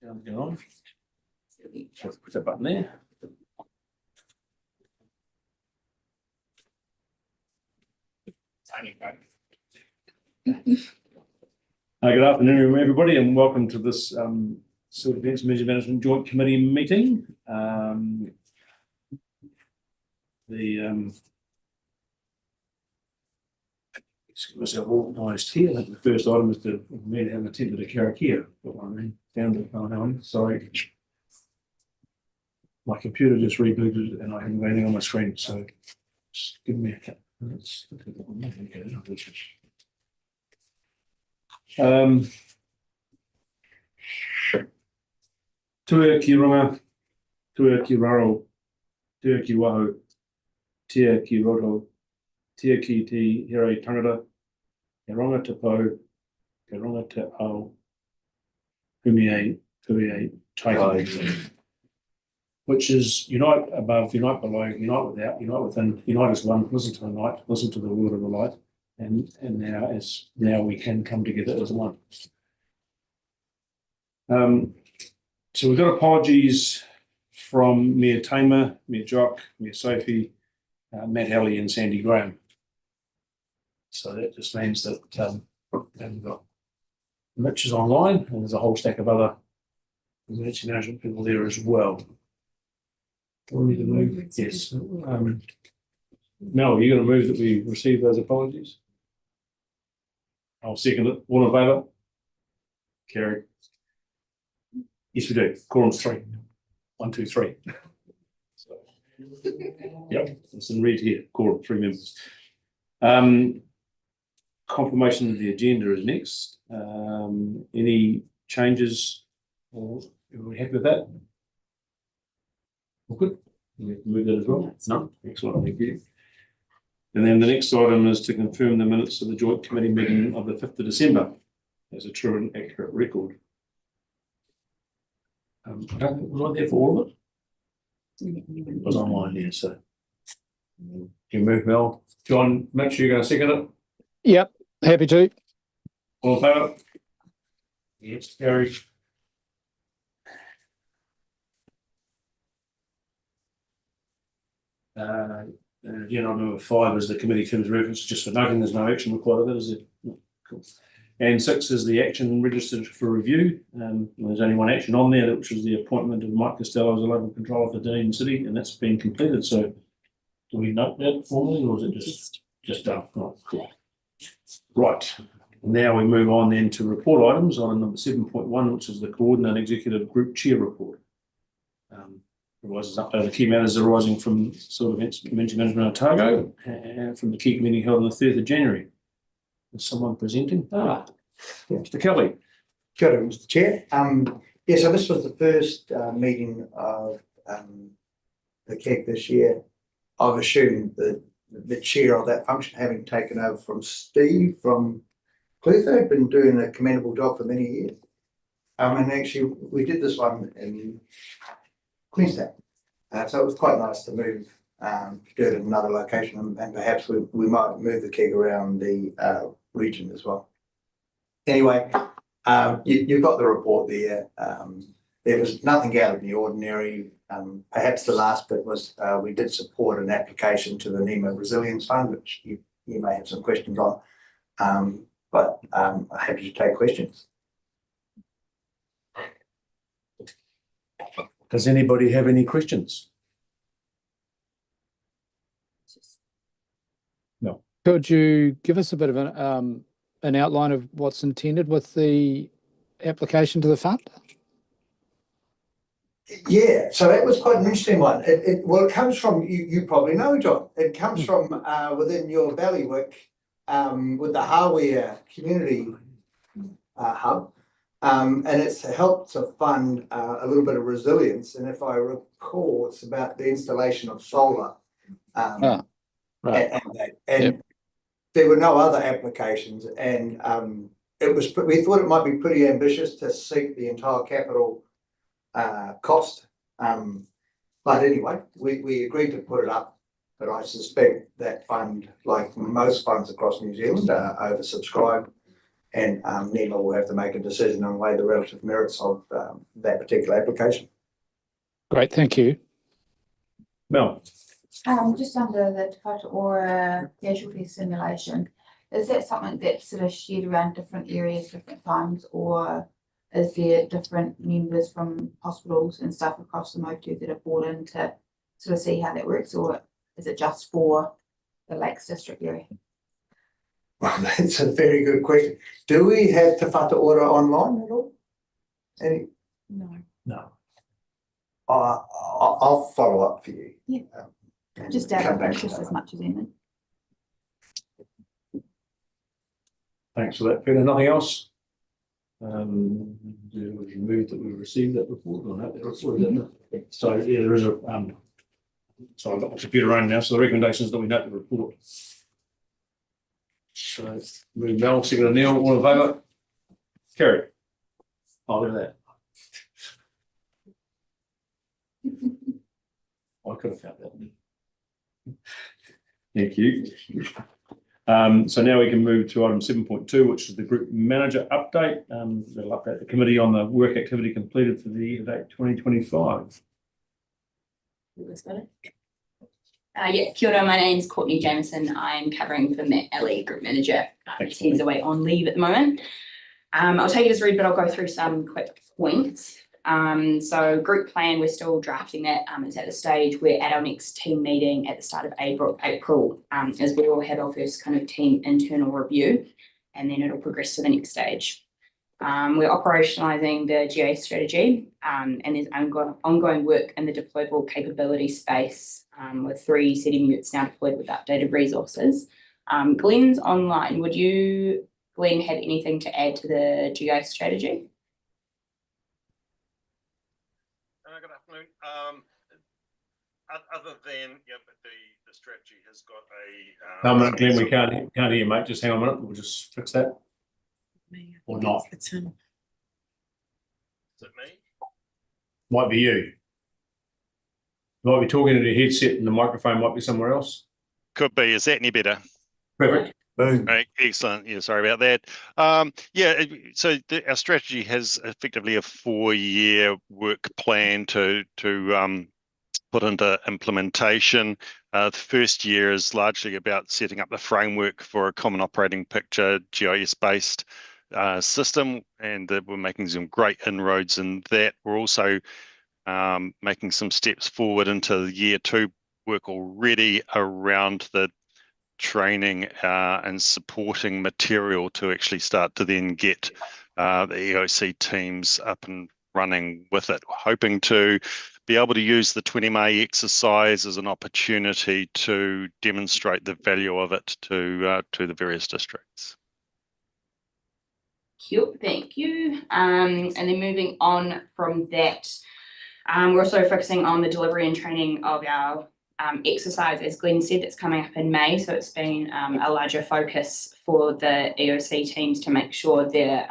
Sounds going on. Just put that button there. Good afternoon, everybody, and welcome to this Sort Events Measure Management Joint Committee meeting. Get myself organised here. I think the first item is to have an attempt at a karakia. Found it on. Sorry. My computer just rebooted and I haven't got anything on my screen, so just give me a couple of minutes. Tua ki runga, tua ki raro, tua ki waho, tia ki roto, tia ki te here tangata, ke ronga te pau, ke ronga te ao, kumiei, taiki. Which is unite above, unite below, unite without, unite within, unite as one, listen to the night, listen to the word of the light, and now we can come together as one. So we've got apologies from Mia Tamer, Mia Jock, Mia Sophie, Matt Halley and Sandy Graham. So that just means that we've got Mitch is online and there's a whole stack of other emergency management people there as well. Do we need to move? Yes. Mel, are you going to move that we receive those apologies? I'll second it. All in favour? Carried. Yes, we do. Quorum's 3. 1, 2, 3. So, yep, it's in red here. Quorum, 3 members. Confirmation of the agenda is next. Any changes? Or are we happy with that? All good. We have to move that as well. No, excellent. Thank you. And then the next item is to confirm the minutes of the joint committee meeting of the 5th of December as a true and accurate record. Was I there for all of it? It was online here, so you move, Mel. John, make sure you're going to second it. Yep, happy to. All in favour? Yes, carried. Agenda item number 5 is the committee terms reference, just for noting there's no action required of it, is it? No. Cool. And 6 is the action registered for review. There's only one action on there, which is the appointment of Mike Costello as a local controller for Dunedin City, and that's been completed. So do we note that formally, or is it just done? Oh, cool. Right. Now we move on then to report items. Item number 7.1, which is the Coordinator Executive Group Chair Report. Provides update the key matters arising from Sort Events Management Otago and from the key meeting held on the 3rd of January. Is someone presenting? Mr. Kelly. Kia ora, Mr. Chair. So this was the first meeting of the KEG this year. I've assumed that the chair of that function, having taken over from Steve from Clutha, had been doing a commendable job for many years. And actually, we did this one in Queenstown. So it was quite nice to move to do it in another location, and perhaps we might move the KEG around the region as well. Anyway, you've got the report there. There was nothing out of the ordinary. Perhaps the last bit was we did support an application to the NEMA Resilience Fund, which you may have some questions on, but I'm happy to take questions. Does anybody have any questions? No. Could you give us a bit of an outline of what's intended with the application to the fund? Yeah, so that was quite an interesting one. It comes from, you probably know, John, it comes from within your bailiwick with the hardware community hub. And it's to help to fund a little bit of resilience. And if I recall, it's about the installation of solar. Right. And there were no other applications. And we thought it might be pretty ambitious to seek the entire capital cost. But anyway, we agreed to put it up. But I suspect that fund, like most funds across New Zealand, are oversubscribed. and NEMA will have to make a decision on weigh the relative merits of that particular application. Great, thank you. Mel, Just under the Te Whatu Ora casualty simulation, is that something that's sort of shared around different areas, different times, or is there different members from hospitals and stuff across the motu that are brought in to sort of see how that works, or is it just for the Lakes District area? Well, that's a very good question. Do we have Te Whatu Ora online at all? Any? No. I'll follow up for you. Yeah. And Just out come of back to interest that as one. much as anything. thanks for that, Peter. Nothing else? It was removed that we received that report or not? So yeah, there is a so I've got my computer running now. So the recommendations that we note the report. So move Mel, second Neil, all in favour? Carried. Oh, look at that. I could have found that. Thank you. So now we can move to item 7.2, which is the group manager update. That'll update the committee on the work activity completed for the year date 2025. Yeah, kia ora, my name's Courtney Jameson. I'm covering for Matt Alley, Group Manager. He's away on leave at the moment. I'll take it as read, but I'll go through some quick points. So group plan, we're still drafting that. It's at the stage we're at our next team meeting at the start of April, as we will have our first kind of team internal review, and then it'll progress to the next stage. We're operationalising the GA strategy, and there's ongoing work in the deployable capability space, with 3 setting units now deployed with updated resources. Glenn's online. Would you, Glenn, have anything to add to the GA strategy? Good afternoon. Other than the strategy has got a. Glenn, we can't hear you, mate. Just hang on a minute. We'll just fix that. Or not. It's him. Is it me? Might be you. You might be talking into a headset and the microphone might be somewhere else. Could be. Is that any better? Perfect. Boom. Right, excellent. Yeah, sorry about that. So our strategy has effectively a 4-year work plan to put into implementation. The first year is largely about setting up the framework for a common operating picture, GIS-based system, and we're making some great inroads in that. We're also making some steps forward into year 2 work already around the training and supporting material to actually start to then get the EOC teams up and running with it. We're hoping to be able to use the 20 May exercise as an opportunity to demonstrate the value of it to the various districts. Cute, thank you. And then moving on from that, we're also focusing on the delivery and training of our exercise, as Glenn said, that's coming up in May. So it's been a larger focus for the EOC teams to make sure they're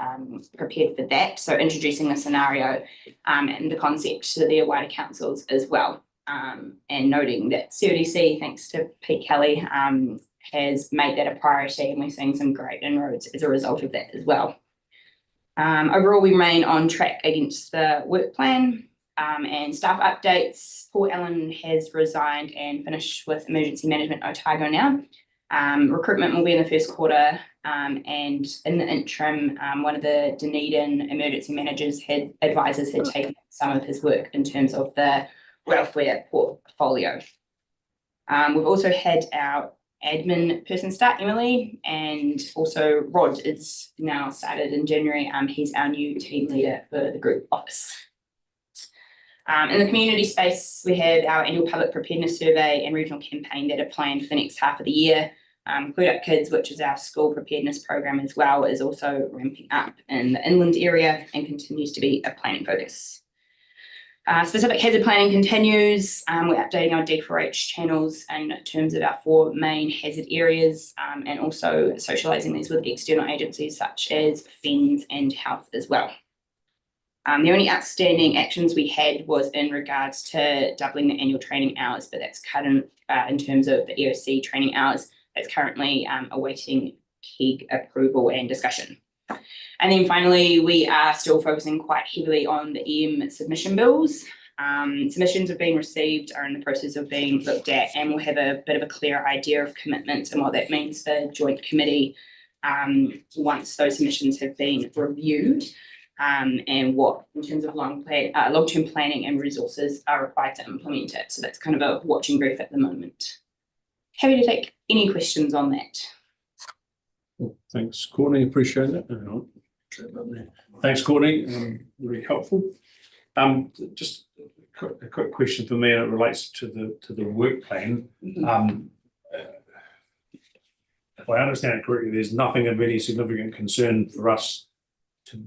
prepared for that. So introducing the scenario and the concept to their wider councils as well. And noting that CODC, thanks to Pete Kelly, has made that a priority, and we're seeing some great inroads as a result of that as well. Overall, we remain on track against the work plan. And staff updates. Paul Allen has resigned and finished with Emergency Management Otago now. Recruitment will be in the first quarter, and in the interim, one of the Dunedin emergency advisors had taken some of his work in terms of the welfare portfolio. We've also had our admin person start, Emily, and also Rod is now started in January. He's our new team leader for the group office. In the community space, we have our annual public preparedness survey and regional campaign that are planned for the next half of the year. Clued Up Kids, which is our school preparedness program as well, is also ramping up in the inland area and continues to be a planning focus. Specific hazard planning continues. We're updating our D4H channels in terms of our 4 main hazard areas, and also socialising these with external agencies such as FENS and Health as well. The only outstanding actions we had was in regards to doubling the annual training hours, but that's cut in terms of the EOC training hours. That's currently awaiting KEG approval and discussion. And then finally, we are still focusing quite heavily on the EM submission bills. Submissions have been received, are in the process of being looked at, and we'll have a bit of a clear idea of commitments and what that means for joint committee once those submissions have been reviewed, and what in terms of long-term planning and resources are required to implement it. So that's kind of a watching brief at the moment. Happy to take any questions on that. Thanks, Courtney. Appreciate that. Thanks, Courtney. Very helpful. Just a quick question for me, and it relates to the work plan. If I understand it correctly, there's nothing of any significant concern for us to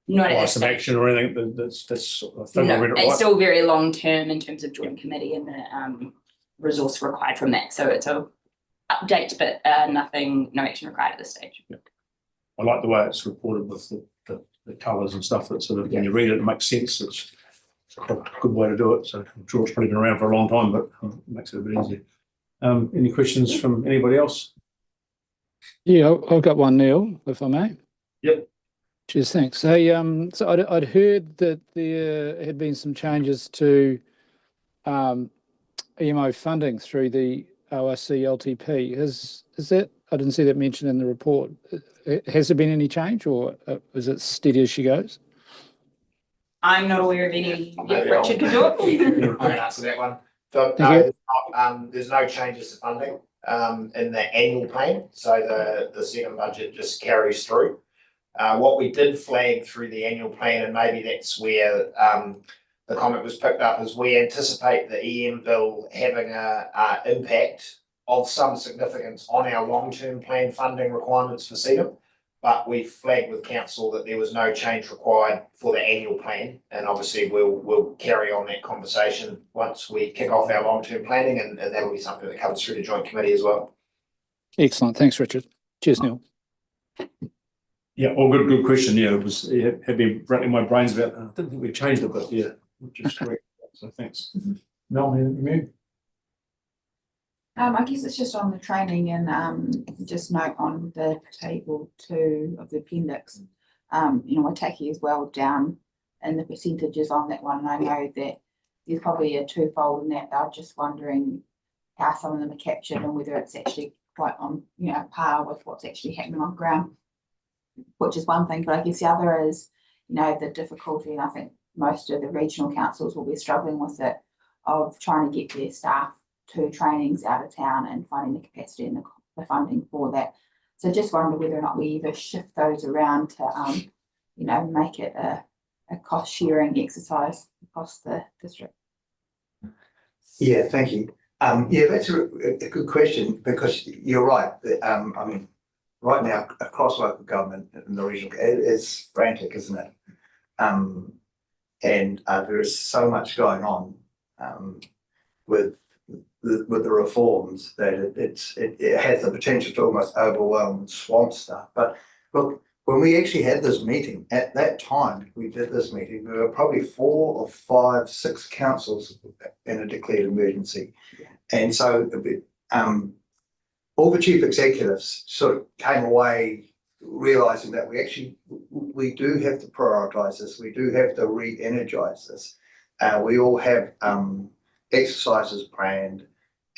Not at apply this some stage. action or anything. That's I think I No, read it it's right. still very long term in terms of joint committee and the resource required from that. So it's a update, but no action required at this stage. I like the way it's reported with the colours and stuff. That sort of when you read it, it makes sense. It's a good way to do it. So I'm sure it's probably been around for a long time, but it makes it a bit easier. Any questions from anybody else? Yeah, I've got one, Neil, if I may. Yep. Cheers, thanks. Hey, so I'd heard that there had been some changes to EMO funding through the ORC LTP. Is that, I didn't see that mentioned in the report. Has there been any change, or is it steady as she goes? I'm not aware of any. Maybe Richard could do it. I can answer that one. So, Thank no, there's no changes to funding in the annual plan. So the second budget just carries through. What we did flag through the annual plan, and maybe that's where the comment was picked up, is we anticipate the EM bill having a impact of some significance on our long-term plan funding requirements for CEDM. But we flagged with council that there was no change required for the annual plan, and obviously we'll carry on that conversation once we kick off our long-term planning, and that'll be something that comes through the joint committee as well. Excellent. Thanks, Richard. Cheers, Neil. Yeah, all good question. Yeah, it had been rattling my brains about. I didn't think we changed it, but yeah, which is correct. So thanks. Mel, anything from you? I guess it's just on the training, and just note on the table 2 of the appendix. Waitaki is well down in the percentages on that one. And I know that there's probably a twofold in that. They're just wondering how some of them are captured and whether it's actually quite on, par with what's actually happening on ground, which is one thing. But I guess the other is, the difficulty, and I think most of the regional councils will be struggling with it, of trying to get their staff to trainings out of town and finding the capacity and the funding for that. So just wonder whether or not we either shift those around to, make it a cost sharing exercise across the district. Yeah, thank you. Yeah, that's a good question, because you're right. Right now across local government and the regional, it is frantic, isn't it? And there is so much going on with the reforms that it has the potential to almost overwhelm and swamp stuff. But look, when we actually had this meeting, at that time we did this meeting, there were probably 4 or 5, 6 councils in a declared emergency. And so all the chief executives sort of came away realizing that we do have to prioritize this, we do have to re-energize this. We all have exercises planned,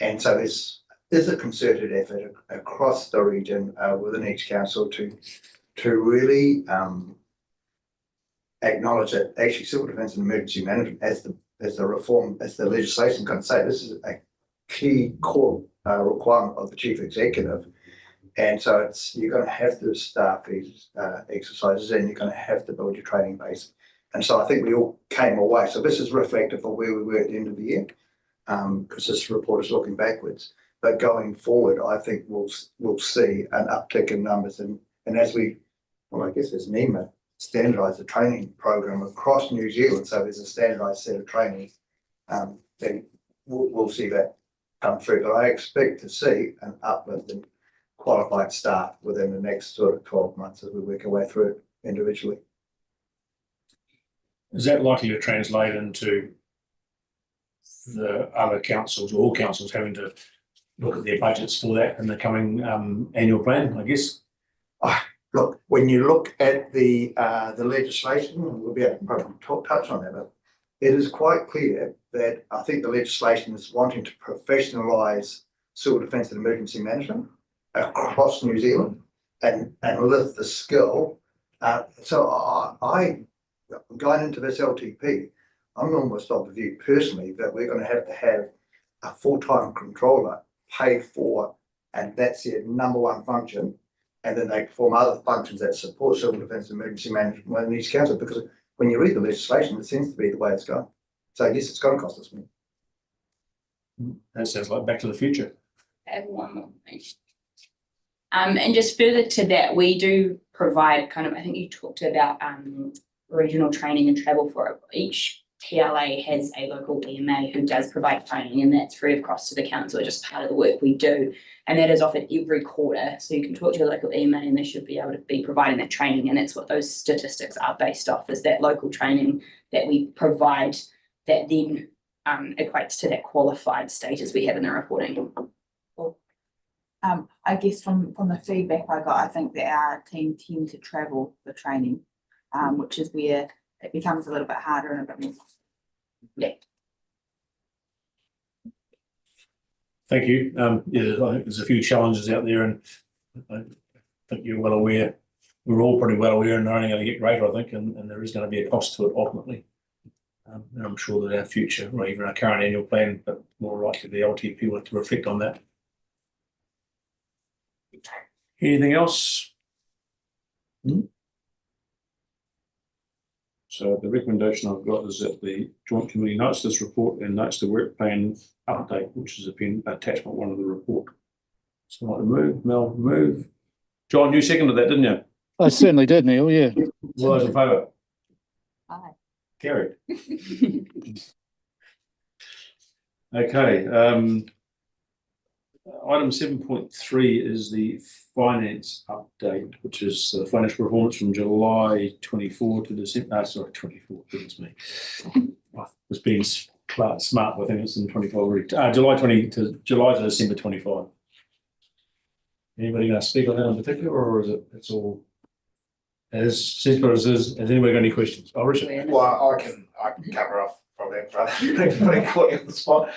and so there's a concerted effort across the region within each council to really acknowledge that actually civil defence and emergency management as the reform, as the legislation is going to say, this is a key core requirement of the chief executive. And so you're going to have to staff these exercises, and you're going to have to build your training base. And so I think we all came away. So this is reflective of where we were at the end of the year, because this report is looking backwards. But going forward, I think we'll see an uptick in numbers. And as I guess as NEMA standardised the training program across New Zealand, so there's a standardised set of training, then we'll see that come through. But I expect to see an uplift in qualified staff within the next sort of 12 months as we work our way through it individually. Is that likely to translate into the other councils, or all councils, having to look at their budgets for that in the coming annual plan, I guess? look, when you look at the legislation, and we'll be able to probably touch on that, but it is quite clear that I think the legislation is wanting to professionalise civil defence and emergency management across New Zealand and lift the skill. So I going into this LTP, I'm almost of the view personally that we're going to have a full-time controller paid for, and that's their number one function. And then they perform other functions that support civil defence and emergency management within each council, because when you read the legislation, it seems to be the way it's going. So yes, it's going to cost us money. That sounds like Back to the Future. I have one more thing. And just further to that, we do provide kind of, I think you talked about regional training and travel for it. Each TLA has a local EMA who does provide training, and that's free of cost to the council, just part of the work we do. And that is offered every quarter. So you can talk to your local EMA and they should be able to be providing that training. And that's what those statistics are based off, is that local training that we provide that then equates to that qualified status we have in the reporting. I guess from the feedback I got, I think that our team tend to travel for training, which is where it becomes a little bit harder and a bit more. Yeah. Thank you. Yeah, I think there's a few challenges out there, and I think you're well aware. We're all pretty well aware, and they're only going to get greater, I think, and there is going to be a cost to it ultimately. And I'm sure that our future, or even our current annual plan, but more likely the LTP will have to reflect on that. Anything else? So the recommendation I've got is that the Joint Committee notes this report and notes the work plan update, which is attachment 1 of the report. So I'd like to move. Mel, move. John, you seconded that, didn't you? I certainly did, Neil. Yeah. All those in favour? Aye. Carried. Okay. Item 7.3 is the finance update, which is the financial performance from July 24 to December. Sorry, 24. Goodness me. I was being smart. I think it's in 25 already. July to December 25. Anybody going to speak on that in particular, or is it's all as simple as is? Has anybody got any questions? Oh, Richard. Well, I can cover off from that, brother. Putting caught you on the spot.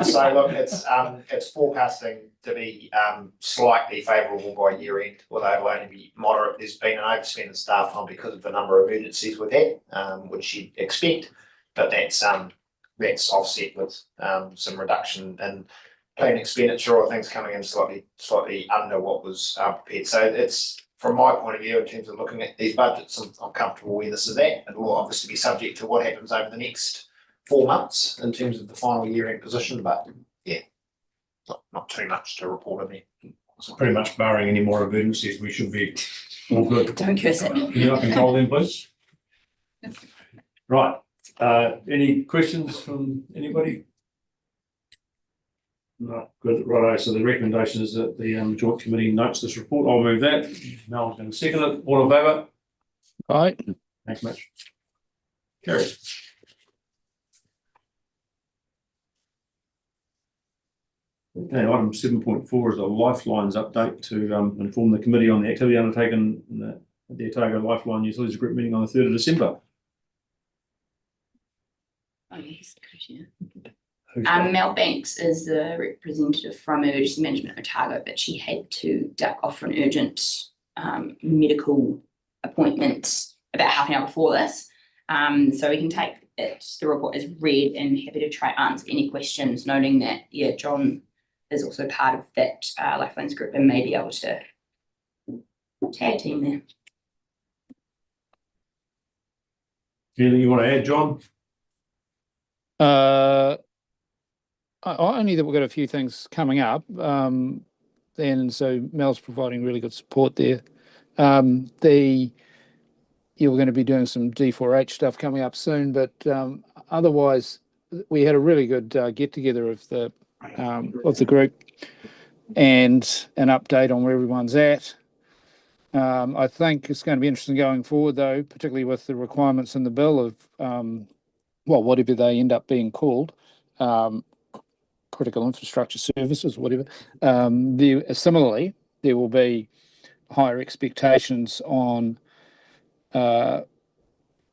So look, it's forecasting to be slightly favourable by year end, although it'll only be moderate. There's been an overspend in staff time because of the number of emergencies we've had, which you'd expect, but that's offset with some reduction in planned expenditure or things coming in slightly under what was prepared. So it's, from my point of view, in terms of looking at these budgets, I'm comfortable where this is at. It will obviously be subject to what happens over the next 4 months in terms of the final year-end position, but yeah, not too much to report on there. So pretty much barring any more emergencies, we should be all good. Don't curse it. Can you control them, please? Right. Any questions from anybody? No, good. Right. So the recommendation is that the Joint Committee notes this report. I'll move that. Mel's going to second it. All in favour? Aye. Thanks much. Carried. Okay, item 7.4 is a Lifelines update to inform the committee on the activity undertaken at the Otago Lifeline Utilities Group meeting on the 3rd of December. Oh, yes, yeah. Mel Banks is the representative from Emergency Management Otago, but she had to duck off for an urgent medical appointment about half an hour before this. So we can take it, the report is read, and happy to try answer any questions, noting that, yeah, John is also part of that Lifelines group and may be able to tag team there. Anything you want to add, John? Only that we've got a few things coming up. And so Mel's providing really good support there. You're going to be doing some D4H stuff coming up soon, but otherwise we had a really good get together of the group and an update on where everyone's at. I think it's going to be interesting going forward, though, particularly with the requirements in the bill of whatever they end up being called, critical infrastructure services, whatever. Similarly, there will be higher expectations on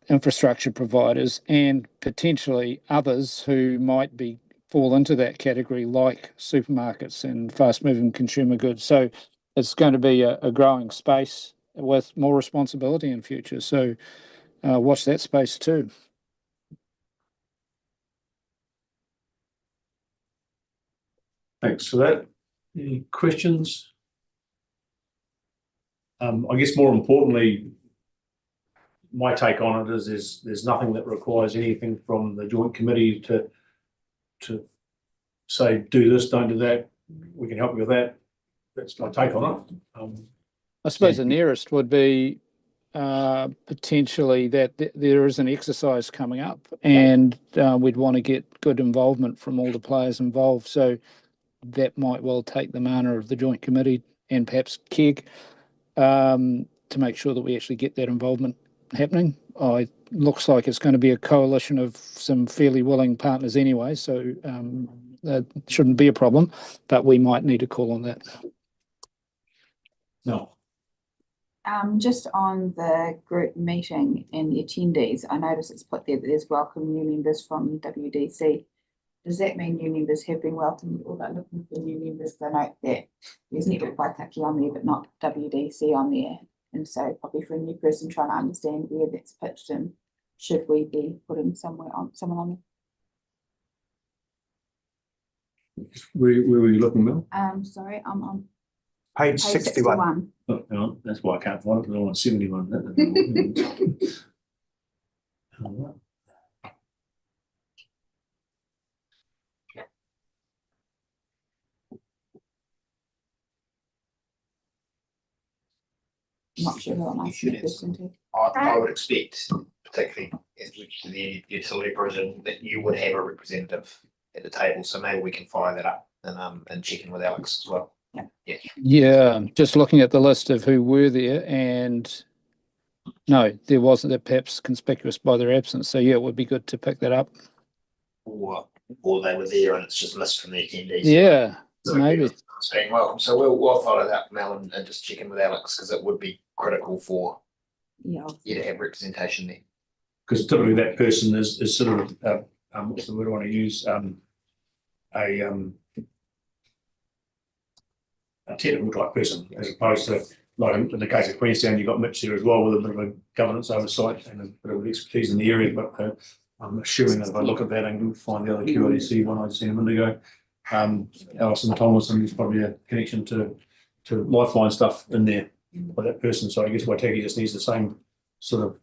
infrastructure providers and potentially others who might fall into that category, like supermarkets and fast-moving consumer goods. So it's going to be a growing space with more responsibility in future. So watch that space too. Thanks for that. Any questions? I guess more importantly, my take on it is there's nothing that requires anything from the joint committee to say, do this, don't do that. We can help you with that. That's my take on it. I suppose the nearest would be potentially that there is an exercise coming up, and we'd want to get good involvement from all the players involved. So that might well take the manner of the joint committee and perhaps KEG to make sure that we actually get that involvement happening. It looks like it's going to be a coalition of some fairly willing partners anyway, so that shouldn't be a problem, but we might need to call on that. No. Just on the group meeting and the attendees, I notice it's put there that there's welcome new members from WDC. Does that mean new members have been welcomed, or they're looking for new members? Because I note that there's Network Waitaki on there, but not WDC on there. And so probably for a new person trying to understand where that's pitched in, should we be putting someone on Where were you looking, Mel? there? Sorry, I'm on Page page 61. 61. Oh, hang on. That's why I can't find it, because I'm on 71. All right. I'm not sure who I'm asking the question to. I would expect, particularly as with the utility provision, that you would have a representative at the table, so maybe we can follow that up and check in with Alex as well. Yeah, just looking at the list of who were there, and no, there wasn't. That perhaps conspicuous by their absence. So yeah, it would be good to pick that up. Or they were there and it's just missed from the attendees. Yeah, So maybe. saying welcome. So we'll follow that, Mel, and just check in with Alex, because it would be critical for Yeah. you to have representation there. Because typically that person is sort of what's the word I want to use? A technical type person, as opposed to, like in the case of Queenstown, you've got Mitch there as well with a bit of a governance oversight and a bit of expertise in the area. But I'm assuming that if I look at that and find the other QIDC one I just seen a minute ago, Alison Thomason is probably a connection to Lifeline stuff in there by that person. So I guess Waitaki just needs the same sort of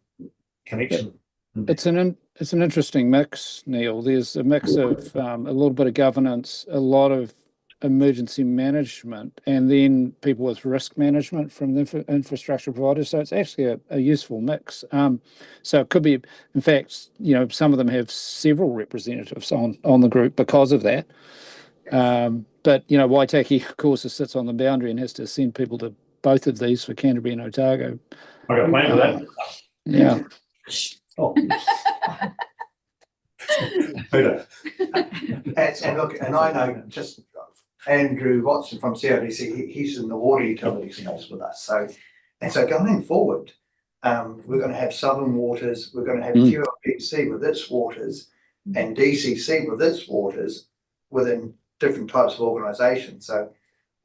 connection. It's an interesting mix, Neil. There's a mix of a little bit of governance, a lot of emergency management, and then people with risk management from the infrastructure providers. So it's actually a useful mix. So it could be, in fact, some of them have several representatives on the group because of that. But Waitaki, of course, sits on the boundary and has to send people to both of these for Canterbury and Otago. I got a plan for that. Yeah. Oh. Peter. And look, and I know just Andrew Watson from CIDC, he's in the water utility space with us. So going forward, we're going to have Southern Waters, we're going to have QLPC with its waters, and DCC with its waters within different types of organisations. So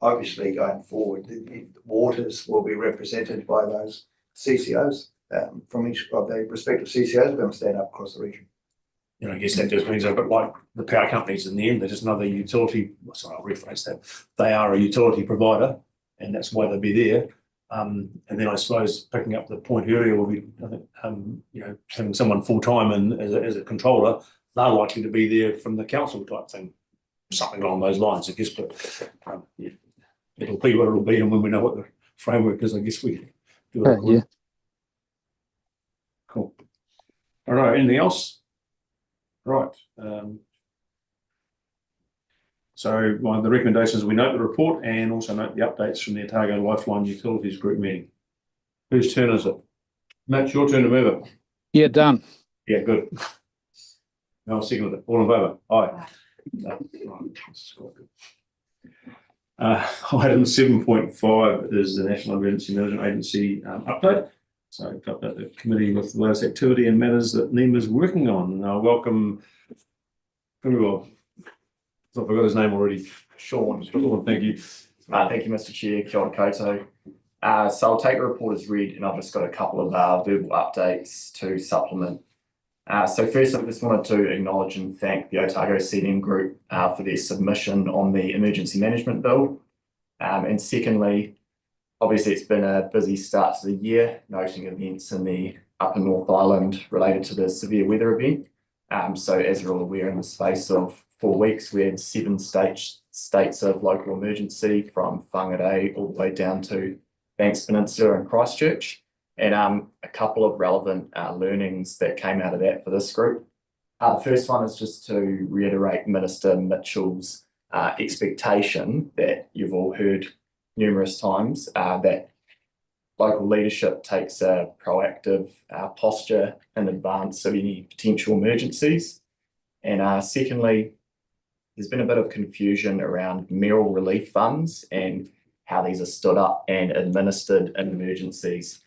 obviously going forward, the waters will be represented by those CCOs from each of the respective CCOs. We're going to stand up across the region. I guess that just means a bit like the power companies in the end, they're just another utility. Sorry, I'll rephrase that. They are a utility provider, and that's why they'll be there. And then I suppose picking up the point earlier will be, having someone full time and as a controller, they're likely to be there from the council type thing, something along those lines, I guess. But it'll be what it'll be, and when we know what the framework is, I guess we do it. Yeah. Cool. All right. Anything else? Right. So the recommendations, we note the report and also note the updates from the Otago Lifeline Utilities Group meeting. Whose turn is it? Matt, your turn to move it. Yeah, done. Yeah, good. No, second it. All in favour? Aye. No, right. Item 7.5 is the National Emergency Management Agency update. So I've got the committee with the latest activity and matters that NEMA is working on. And I'll welcome, very well, I forgot his name already. Sean, Thank you. thank you, Mr. Chair. Kia ora koutou. So I'll take the report as read, and I've just got a couple of verbal updates to supplement. So first, I just wanted to acknowledge and thank the Otago CDM Group for their submission on the Emergency Management Bill. And secondly, obviously it's been a busy start to the year, noting events in the Upper North Island related to the severe weather event. So as you're all aware, in the space of 4 weeks, we had 7 states of local emergency, from Whangarei all the way down to Banks Peninsula and Christchurch, and a couple of relevant learnings that came out of that for this group. The first one is just to reiterate Minister Mitchell's expectation that you've all heard numerous times, that local leadership takes a proactive posture in advance of any potential emergencies. And secondly, there's been a bit of confusion around mayoral relief funds and how these are stood up and administered in emergencies.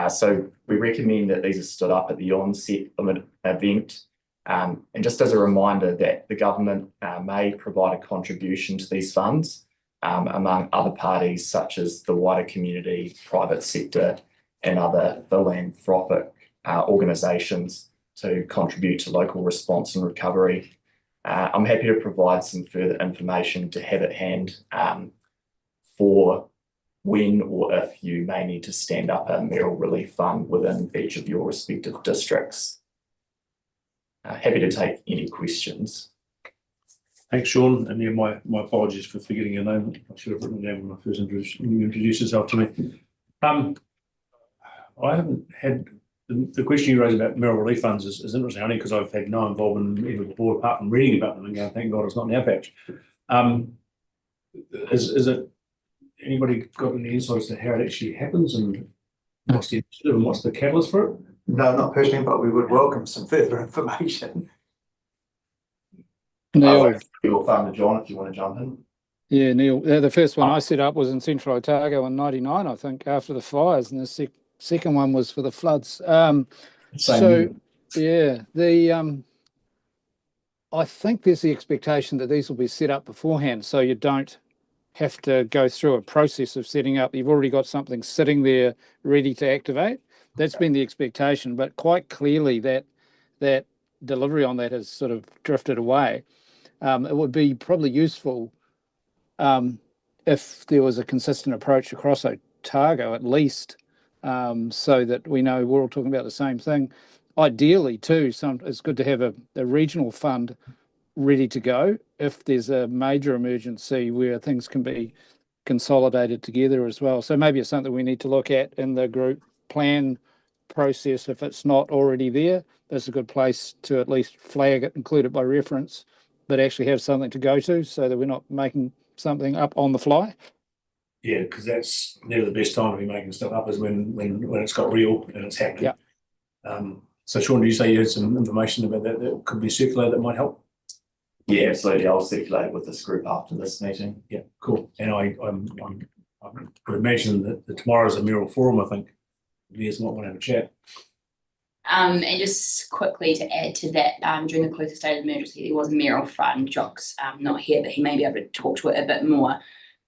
So we recommend that these are stood up at the onset of an event. And just as a reminder that the government may provide a contribution to these funds among other parties such as the wider community, private sector, and other philanthropic organisations to contribute to local response and recovery. I'm happy to provide some further information to have at hand for when or if you may need to stand up a mayoral relief fund within each of your respective districts. Happy to take any questions. Thanks, Sean. And yeah, my apologies for forgetting your name. I should have written it down when I first introduced yourself to me. I haven't had the question you raised about mayoral relief funds is interesting, only because I've had no involvement in either the board apart from reading about them and going, thank God it's not in our patch. Is it anybody got any insight as to how it actually happens and what's the initiative and what's the catalyst for it? No, not personally, but we would welcome some further information. Neil, Your thunder, John, if you want to jump in. yeah, Neil. The first one I set up was in Central Otago in '99, I think, after the fires, and the second one was for the floods. So, yeah, I think there's the expectation that these will be set up beforehand, so you don't have to go through a process of setting up. You've already got something sitting there ready to activate. That's been the expectation, but quite clearly that delivery on that has sort of drifted away. It would be probably useful if there was a consistent approach across Otago, at least, so that we know we're all talking about the same thing. Ideally, too, it's good to have a regional fund ready to go if there's a major emergency where things can be consolidated together as well. So maybe it's something we need to look at in the group plan process. If it's not already there, that's a good place to at least flag it, include it by reference, but actually have something to go to so that we're not making something up on the fly. Yeah, because that's never the best time to be making stuff up, is when it's got real and it's happening. Yeah. So Sean, did you say you had some information about that could be circulated that might help? Yeah, absolutely. I'll circulate with this group after this meeting. Yeah, cool. And I would imagine that tomorrow's a mayoral forum. I think Leah's might want to have a chat. And just quickly to add to that, during the Clutha state of emergency, there was a mayoral fund. Jock's not here, but he may be able to talk to it a bit more.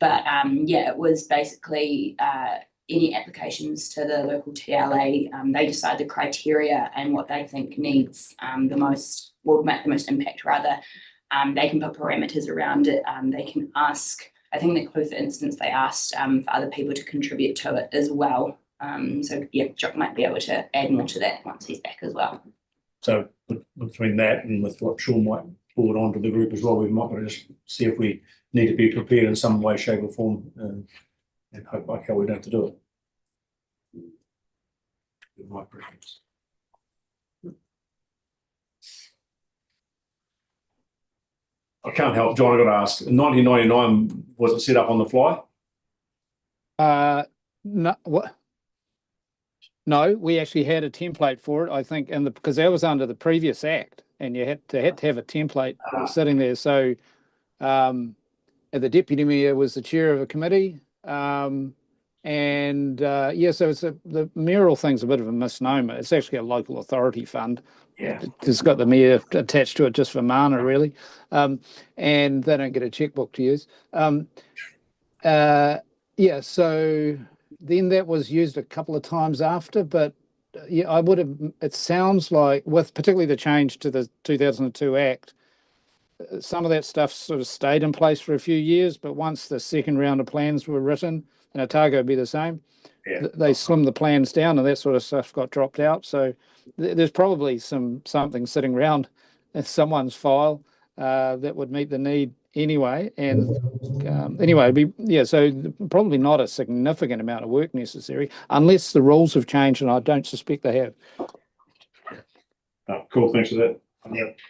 But yeah, it was basically any applications to the local TLA. They decide the criteria and what they think needs the most, will make the most impact rather. They can put parameters around it. They can ask, I think in the Clutha instance, they asked for other people to contribute to it as well. So yeah, Jock might be able to add more to that once he's back as well. So between that and with what Sean might forward on to the group as well, we might want to just see if we need to be prepared in some way, shape or form, and hope like how we don't have to do it. With my preference. I can't help, John, I've got to ask, in 1999, was it set up on the fly? No, what? No, we actually had a template for it, I think, and because that was under the previous act, and you had to have a template sitting there. So the deputy mayor was the chair of a committee. Yeah, so the mayoral thing's a bit of a misnomer. It's actually a local authority fund. Yeah. It's got the mayor attached to it just for mana, really. And they don't get a checkbook to use. Yeah, so then that was used a couple of times after, but yeah, it sounds like, with particularly the change to the 2002 Act, some of that stuff sort of stayed in place for a few years, but once the second round of plans were written, and Otago would be the same, they slimmed the plans down and that sort of stuff got dropped out. So there's probably something sitting around in someone's file that would meet the need anyway. And anyway, so probably not a significant amount of work necessary unless the rules have changed, and I don't suspect they have. Oh, cool, thanks for that.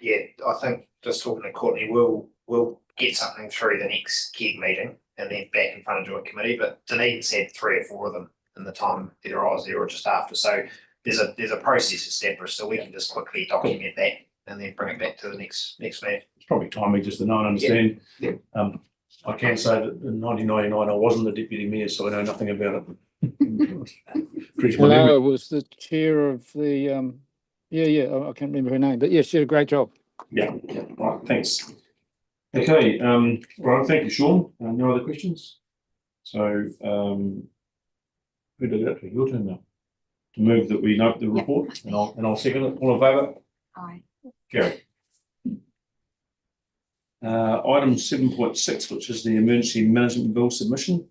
Yeah, I think just talking to Courtney, we'll get something through the next KEG meeting and then back in front of joint committee, but Dunedin said 3 or 4 of them in the time either I was there or just after, so there's a process established, so we can just quickly document that and then bring it back to the next meeting. It's probably timely just to know and understand. Yeah. I can say that in 1999 I wasn't the deputy mayor, so I know nothing about it. Hello, it was the chair of the I can't remember her name, but yeah, she did a great job. Yeah, right, thanks. Okay, right, thank you, Sean. No other questions? So, who did that? Your turn now. To move that we note the report, and I'll second it. All in favour? Aye. Carry. Item 7.6, which is the emergency management bill submission.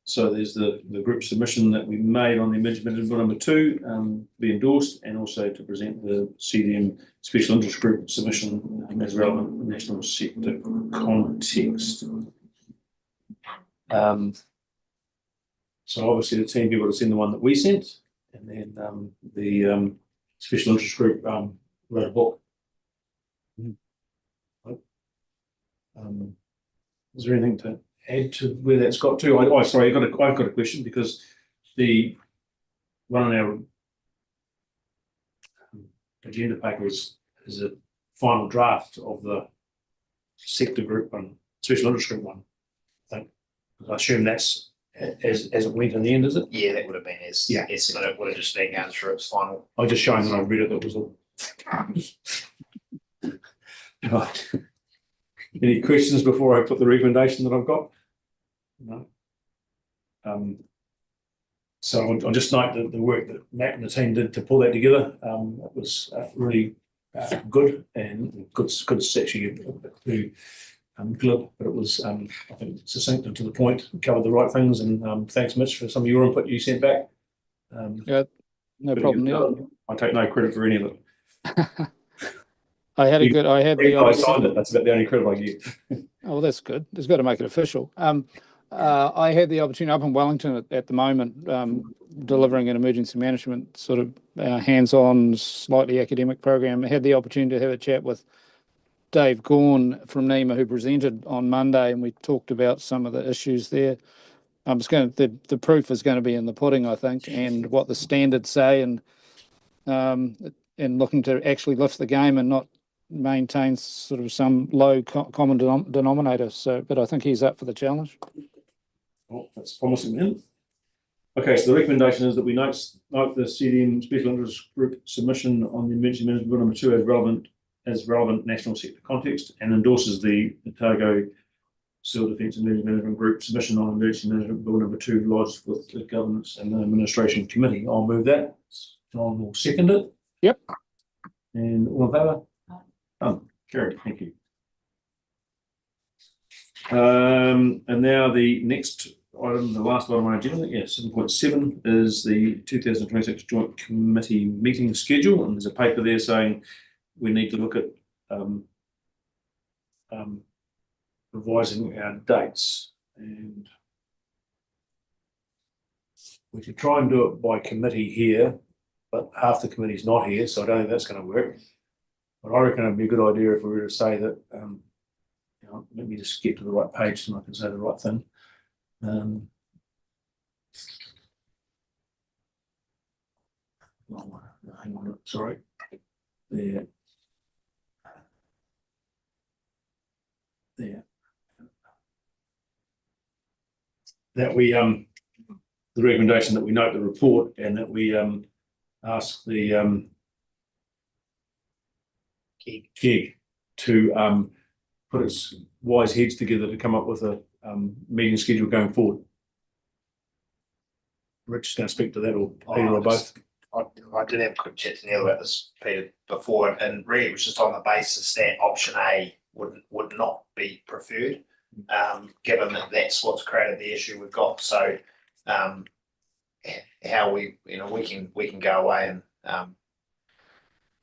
So there's the group submission that we made on the emergency management bill number 2, be endorsed, and also to present the CDM special interest group submission as relevant national sector context. So obviously the team people have seen the one that we sent, and then the special interest group wrote a book. Is there anything to add to where that's got to? Sorry, I've got a question, because the one on our agenda paper is a final draft of the sector group one, special interest group one. I assume that's as it went in the end, is it? Yeah, that would have been as it would have just been going through its final. I just showing that I read it, that was all. Right. Any questions before I put the recommendation that I've got? No. So I'll just note the work that Matt and the team did to pull that together. It was really good, and good to actually glib, but it was I think succinct and to the point, covered the right things, and thanks Mitch for some of your input you sent back. Yeah, no problem, Neil. I take no credit for any of it. I had I signed it. That's about the only credit I get. Oh, that's good. It's got to make it official. I had the opportunity up in Wellington at the moment, delivering an emergency management sort of hands-on, slightly academic program. I had the opportunity to have a chat with Dave Gorn from NEMA, who presented on Monday, and we talked about some of the issues there. The proof is going to be in the pudding, I think, and what the standards say, and looking to actually lift the game and not maintain sort of some low common denominator. So, but I think he's up for the challenge. Well, that's promising then. Okay, so the recommendation is that we note the CDM special interest group submission on the emergency management bill number 2 as relevant national sector context, and endorses the Otago Civil Defence and Emergency Management Group submission on emergency management bill number 2 lodged with the Governance and the Administration Committee. I'll move that. John will second it. Yep. And all in favour? Carried, thank you. And now the next item, the last item on our agenda, 7.7 is the 2026 Joint Committee meeting schedule, and there's a paper there saying we need to look at revising our dates, and we could try and do it by committee here, but half the committee's not here, so I don't think that's going to work. But I reckon it'd be a good idea if we were to say that, let me just get to the right page so I can say the right thing. Hang on, sorry. There. that we, the recommendation that we note the report and that we, ask the, KEG to, put its wise heads together to come up with a, meeting schedule going forward. Rich is going to speak to that, or Peter, or both. I did have a quick chat to Neil about this, Peter, before, and really it was just on the basis that option A would not be preferred, given that that's what's created the issue we've got. So, how we can go away and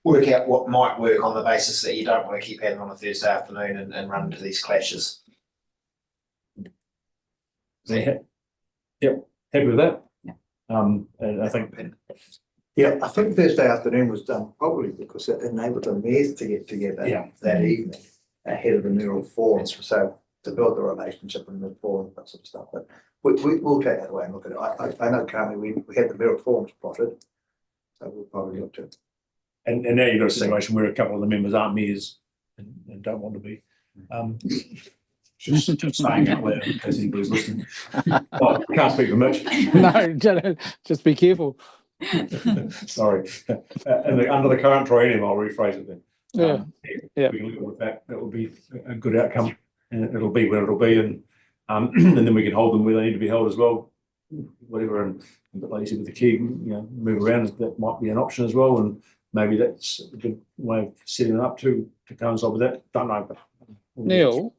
work out what might work on the basis that you don't want to keep having on a Thursday afternoon and run into these clashes. Yep, happy with that. Yeah. And I think, Yeah, I think Thursday afternoon was done probably because it enabled the mayors to get together that evening ahead of the mayoral forum. So to build the relationship and the forum, that sort of stuff. But we'll take that away and look at it. I know currently we had the mayoral forum spotted, so we'll probably look to it. and now you've got a situation where a couple of the members aren't mayors and don't want to be. Just saying out loud in case anybody's listening. Well, can't speak for Mitch. No, just be careful. Sorry. Under the current triennium, I'll rephrase it then. Yeah. We can look at that. That would be a good outcome, and it'll be where it'll be, and then we can hold them where they need to be held as well. Whatever, and a bit lazy with the key, move around. That might be an option as well, and maybe that's a good way of setting it up to coincide with that. Don't know, but Neil,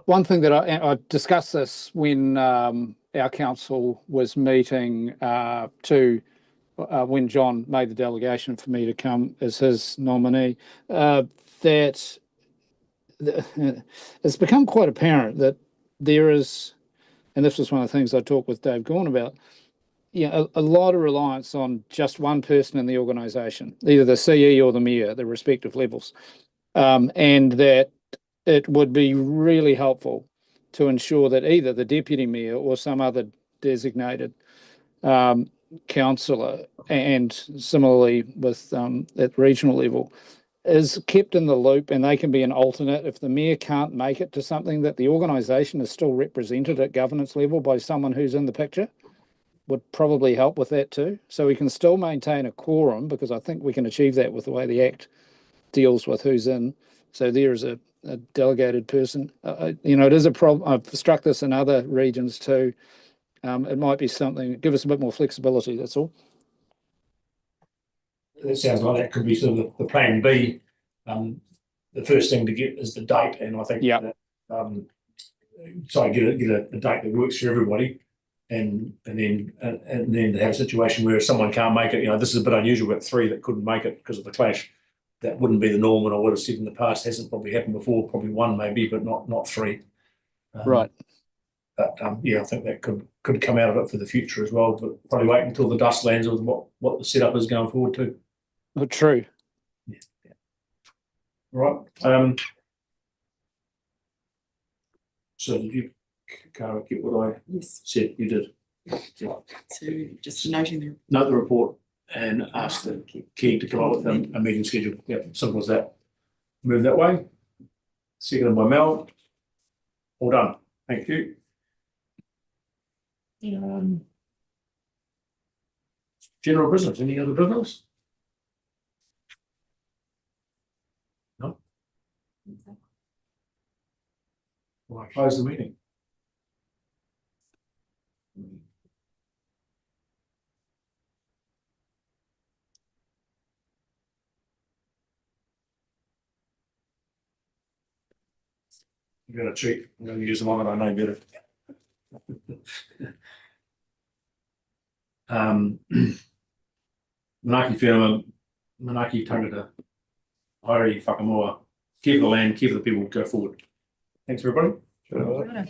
one thing that I discussed this when our council was meeting when John made the delegation for me to come as his nominee, that it's become quite apparent that there is, and this was one of the things I talked with Dave Gorn about, a lot of reliance on just one person in the organisation, either the CE or the mayor, the respective levels, and that it would be really helpful to ensure that either the deputy mayor or some other designated councillor, and similarly with at regional level, is kept in the loop, and they can be an alternate if the mayor can't make it to something, that the organisation is still represented at governance level by someone who's in the picture. Would probably help with that too. So we can still maintain a quorum, because I think we can achieve that with the way the Act deals with who's in. So there is a delegated person. It is a problem. I've struck this in other regions too. It might be something, give us a bit more flexibility, that's all. it sounds like that could be sort of the plan B. The first thing to get is the date, and I think Yep. that, get a date that works for everybody. And then to have a situation where if someone can't make it, this is a bit unusual. We've got 3 that couldn't make it because of the clash. That wouldn't be the norm, and I would have said in the past, hasn't probably happened before, probably 1 maybe, but not 3. Right. But I think that could come out of it for the future as well, but probably wait until the dust lands with what the setup is going forward too. Oh, true. Yeah. Right. So did you, Cara, get what I Yes, said? You did. so just noting the Note the report and ask the key to come up with a meeting schedule. Yep, simple as that. Move that way. Seconded by Mel. All done. Thank you. General business. Any other business? No. Well, I close the meeting. You got a treat. I'm going to use the one that I know better. Manaki Firma, Manaki Tangata, Haere Whakamoa. Keep the land, keep the people, go forward. Thanks, everybody. Sure.